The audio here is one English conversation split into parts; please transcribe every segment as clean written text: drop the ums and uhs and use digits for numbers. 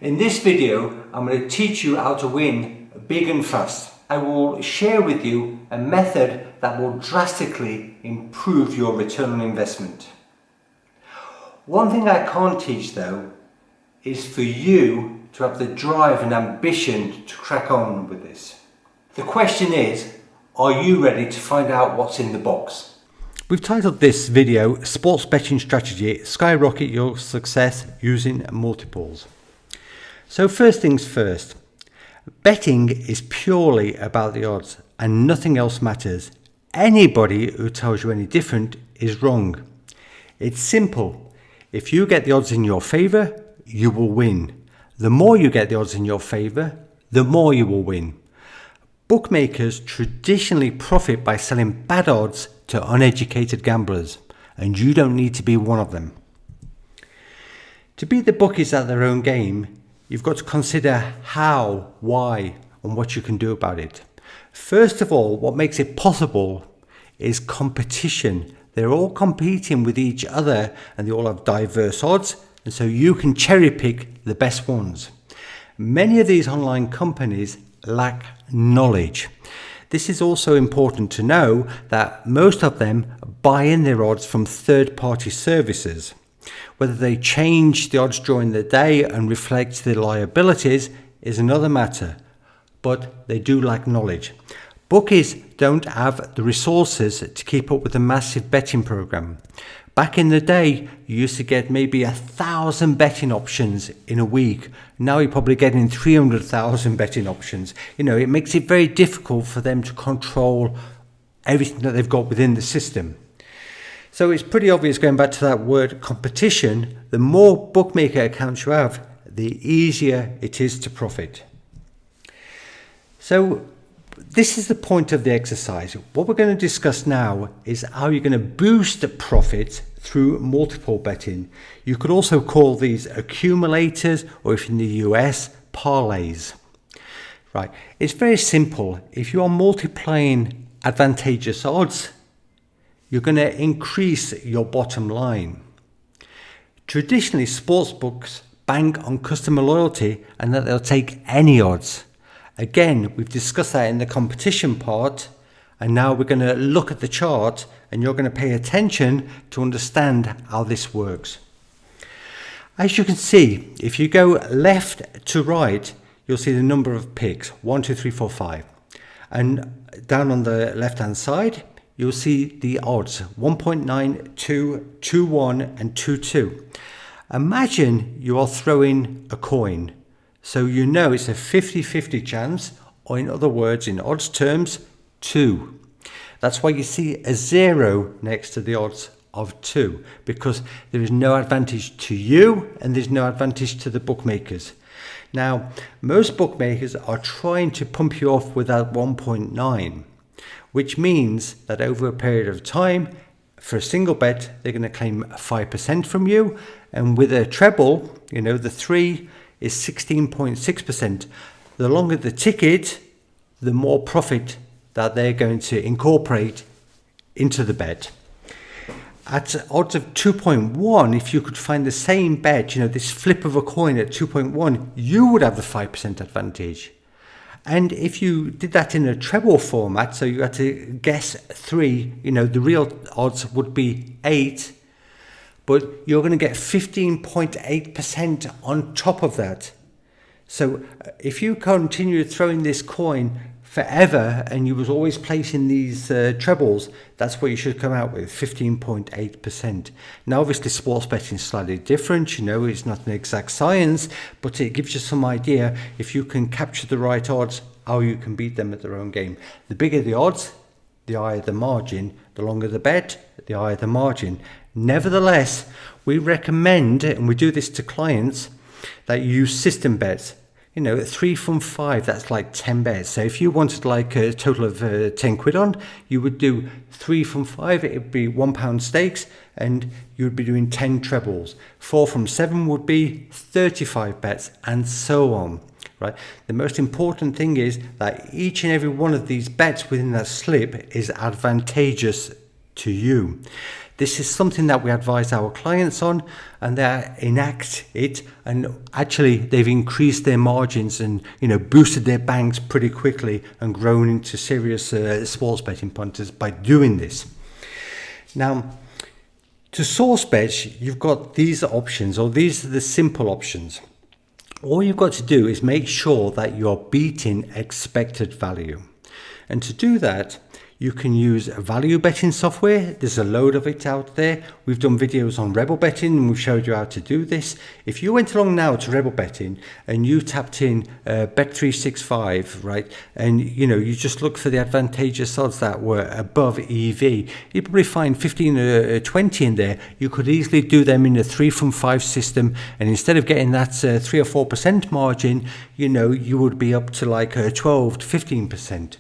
In this video, I'm going to teach you how to win big and fast. I will share with you a method that will drastically improve your return on investment. One thing I can't teach though is for you to have the drive and ambition to crack on with this. The question is, are you ready to find out what's in the box? We've titled this video Sports Betting Strategy, Skyrocket Your Success Using Multiples. So first things first, betting is purely about the odds and nothing else matters. Anybody who tells you any different is wrong. It's simple. If you get the odds in your favour, you will win. The more you get the odds in your favour, the more you will win. Bookmakers traditionally profit by selling bad odds to uneducated gamblers, and you don't need to be one of them. To beat the bookies at their own game, you've got to consider how, why, and what you can do about it. First of all, what makes it possible is competition. They're all competing with each other and they all have diverse odds, and so you can cherry pick the best ones. Many of these online companies lack knowledge. This is also important to know that most of them buy in their odds from third-party services. Whether they change the odds during the day and reflect their liabilities is another matter, but they do lack knowledge. Bookies don't have the resources to keep up with a massive betting program. Back in the day, you used to get maybe 1,000 betting options in a week. Now you're probably getting 300,000 betting options. It makes it very difficult for them to control everything that they've got within the system. So it's pretty obvious, going back to that word competition, the more bookmaker accounts you have, the easier it is to profit. So this is the point of the exercise. What we're going to discuss now is how you're going to boost the profit through multiple betting. You could also call these accumulators, or if in the US, parlays. Right, it's very simple. If you are multiplying advantageous odds, you're going to increase your bottom line. Traditionally, sportsbooks bank on customer loyalty and that they'll take any odds. Again, we've discussed that in the competition part, and now we're going to look at the chart and you're going to pay attention to understand how this works. As you can see, if you go left to right, you'll see the number of picks, 1, 2, 3, 4, 5. And down on the left hand side, you'll see the odds, 1.9, 2, 2.1 and 2.2. Imagine you are throwing a coin. So you know it's a 50-50 chance, or in other words, in odds terms, 2. That's why you see a 0 next to the odds of 2, because there is no advantage to you and there's no advantage to the bookmakers. Now, most bookmakers are trying to pump you off with that 1.9, which means that over a period of time, for a single bet, they're going to claim 5% from you, and with a treble, the 3 is 16.6%. The longer the ticket, the more profit that they're going to incorporate into the bet. At odds of 2.1, if you could find the same bet, this flip of a coin at 2.1, you would have the 5% advantage. And if you did that in a treble format, so you had to guess 3, the real odds would be 8, but you're going to get 15.8% on top of that. So if you continue throwing this coin forever and you was always placing these trebles, that's what you should come out with, 15.8%. Now obviously sports betting is slightly different, it's not an exact science, but it gives you some idea, if you can capture the right odds, how you can beat them at their own game. The bigger the odds, the higher the margin. The longer the bet, the higher the margin. Nevertheless, we recommend, and we do this to clients, that you use system bets. 3 from 5, that's like 10 bets. So if you wanted like a total of 10 quid on, you would do 3 from 5, it would be £1 stakes, and you would be doing 10 trebles. 4 from 7 would be 35 bets, and so on. Right? The most important thing is that each and every one of these bets within that slip is advantageous to you. This is something that we advise our clients on, and they enact it, and actually they've increased their margins and boosted their banks pretty quickly and grown into serious sports betting punters by doing this. Now, to source bets, you've got these options, or these are the simple options. All you've got to do is make sure that you're beating expected value. And to do that, you can use value betting software. There's a load of it out there. We've done videos on Rebel Betting and we've showed you how to do this. If you went along now to Rebel Betting and you tapped in Bet365, right, and you just look for the advantageous odds that were above EV, you'd probably find 15 or 20 in there. You could easily do them in a 3 from 5 system, and instead of getting that 3 or 4% margin, you would be up to like 12 to 15%.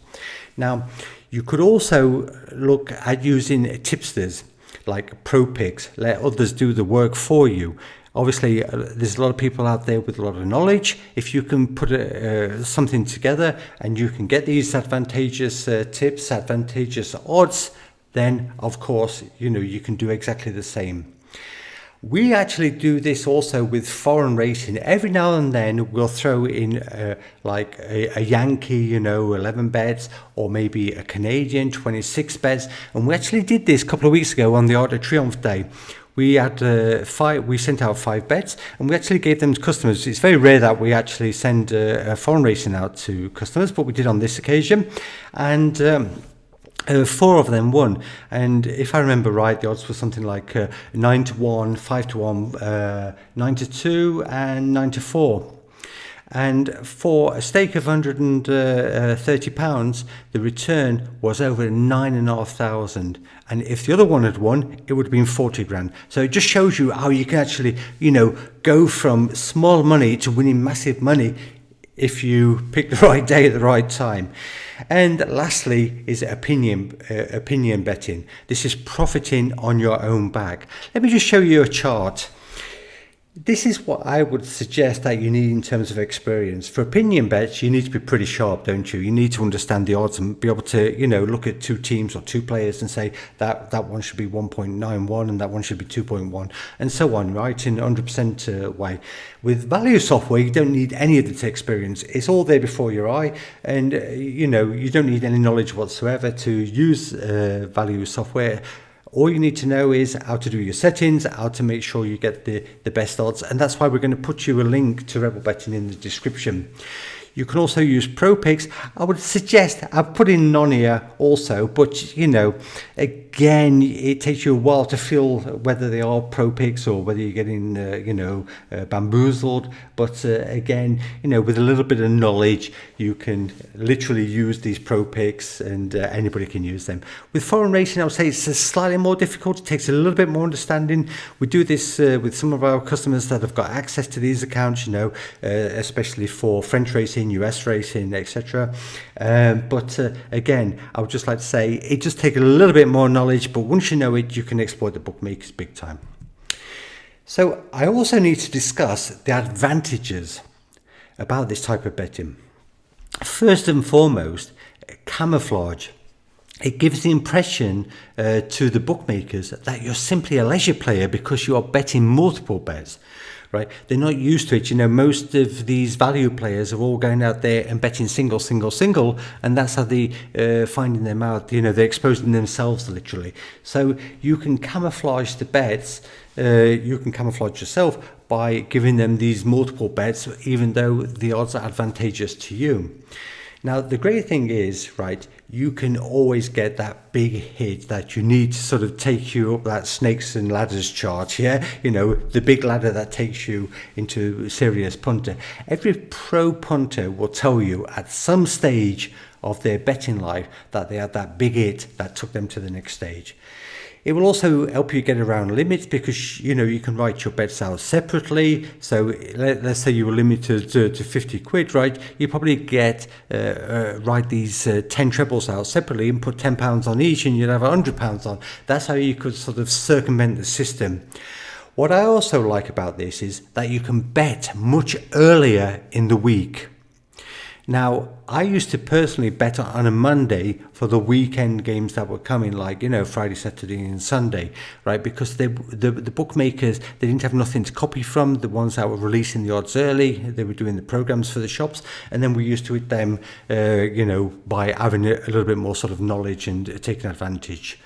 Now, you could also look at using tipsters like ProPicks, let others do the work for you. Obviously, there's a lot of people out there with a lot of knowledge. If you can put something together and you can get these advantageous tips, advantageous odds, then of course, you can do exactly the same. We actually do this also with foreign racing. Every now and then we'll throw in like a Yankee, 11 bets, or maybe a Canadian, 26 bets. And we actually did this a couple of weeks ago on the Art of Triumph Day. We had we sent out 5 bets, and we actually gave them to customers. It's very rare that we actually send foreign racing out to customers, but we did on this occasion. And 4 of them won, and if I remember right, the odds were something like 9-1, 5-1, 9-2, and 9-4. And for a stake of £130, the return was over 9,500. And if the other one had won, it would have been 40 grand. So it just shows you how you can actually, go from small money to winning massive money if you pick the right day at the right time. And lastly is opinion betting. This is profiting on your own back. Let me just show you a chart. This is what I would suggest that you need in terms of experience. For opinion bets, you need to be pretty sharp, don't you? You need to understand the odds and be able to, look at 2 teams or 2 players and say that one should be 1.91 and that one should be 2.1 and so on, right? In 100% way. With value software, you don't need any of this experience. It's all there before your eye, and you don't need any knowledge whatsoever to use value software. All you need to know is how to do your settings, how to make sure you get the best odds. And that's why we're going to put you a link to Rebel Betting in the description. You can also use ProPicks. I would suggest, I've put in none here also, but again, it takes you a while to feel whether they are ProPicks or whether you're getting, bamboozled. But again, with a little bit of knowledge, you can literally use these ProPicks, and anybody can use them. With foreign racing, I would say it's slightly more difficult. It takes a little bit more understanding. We do this with some of our customers that have got access to these accounts, especially for French racing, US racing, etc. But again, I would just like to say it just takes a little bit more knowledge, but once you know it, you can exploit the bookmakers big time. So I also need to discuss the advantages about this type of betting. First and foremost, camouflage. It gives the impression to the bookmakers that you're simply a leisure player because you are betting multiple bets. Right? They're not used to it. Most of these value players are all going out there and betting single, and that's how they finding them out. They're exposing themselves literally. So you can camouflage the bets. You can camouflage yourself by giving them these multiple bets, even though the odds are advantageous to you. Now, the great thing is, right, you can always get that big hit that you need to sort of take you up that snakes and ladders chart, yeah? The big ladder that takes you into serious punter. Every pro punter will tell you at some stage of their betting life that they had that big hit that took them to the next stage. It will also help you get around limits because, you can write your bets out separately. So let's say you were limited to 50 quid, right? You probably write these 10 trebles out separately and put £10 on each, and you'd have £100 on. That's how you could sort of circumvent the system. What I also like about this is that you can bet much earlier in the week. Now, I used to personally bet on a Monday for the weekend games that were coming, like, Friday, Saturday and Sunday, right? Because the bookmakers, they didn't have nothing to copy from. The ones that were releasing the odds early, they were doing the programs for the shops. And then we used to hit them, by having a little bit more sort of knowledge and taking advantage.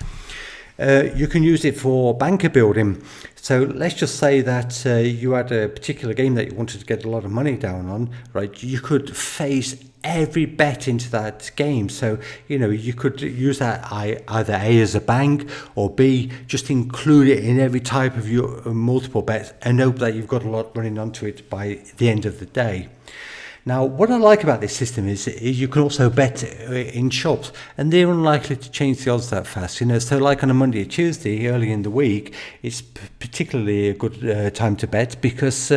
You can use it for banker building. So let's just say that you had a particular game that you wanted to get a lot of money down on, right? You could phase every bet into that game. So, you could use that either A as a bank, or B, just include it in every type of your multiple bets and hope that you've got a lot running onto it by the end of the day. Now, what I like about this system is you can also bet in shops, and they're unlikely to change the odds that fast. So like on a Monday or Tuesday, early in the week, it's particularly a good time to bet because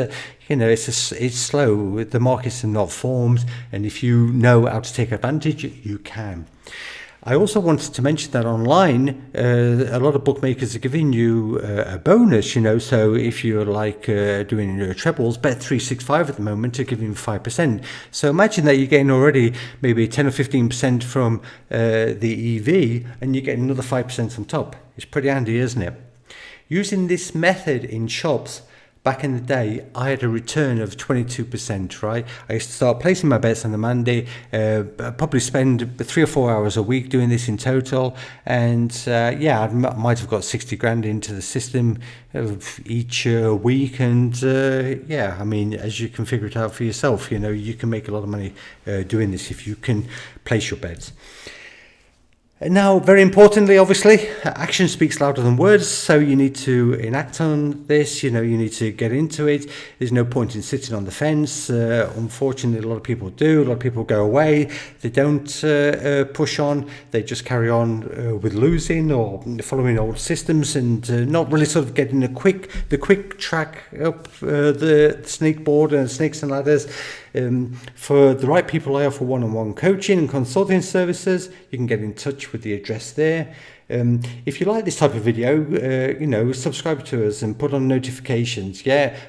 it's slow. The markets are not formed, and if you know how to take advantage, you can. I also wanted to mention that online, a lot of bookmakers are giving you a bonus, so if you're like doing your trebles, Bet365 at the moment are giving 5%. So imagine that you're getting already maybe 10 or 15% from the EV, and you get another 5% on top. It's pretty handy, isn't it? Using this method in shops, back in the day, I had a return of 22%, right? I used to start placing my bets on the Monday, probably spend 3 or 4 hours a week doing this in total. And I might have got 60 grand into the system each week. And as you can figure it out for yourself, you can make a lot of money doing this if you can place your bets. Now, very importantly, obviously, action speaks louder than words, so you need to enact on this, you need to get into it. There's no point in sitting on the fence. Unfortunately, a lot of people do. A lot of people go away. They don't push on. They just carry on with losing or following old systems and not really sort of getting the quick track up the snake board and snakes and ladders. For the right people, I offer one-on-one coaching and consulting services. You can get in touch with the address there. If you like this type of video, subscribe to us and put on notifications.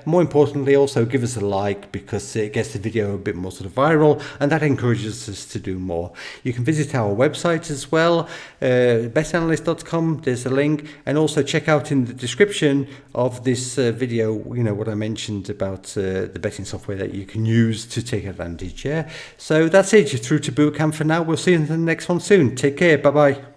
More importantly, also give us a like because it gets the video a bit more sort of viral, and that encourages us to do more. You can visit our website as well, betanalyst.com. There's a link, and also check out in the description of this video, what I mentioned about the betting software that you can use to take advantage. So that's it. You're through to boot camp for now. We'll see you in the next one soon. Take care. Bye bye.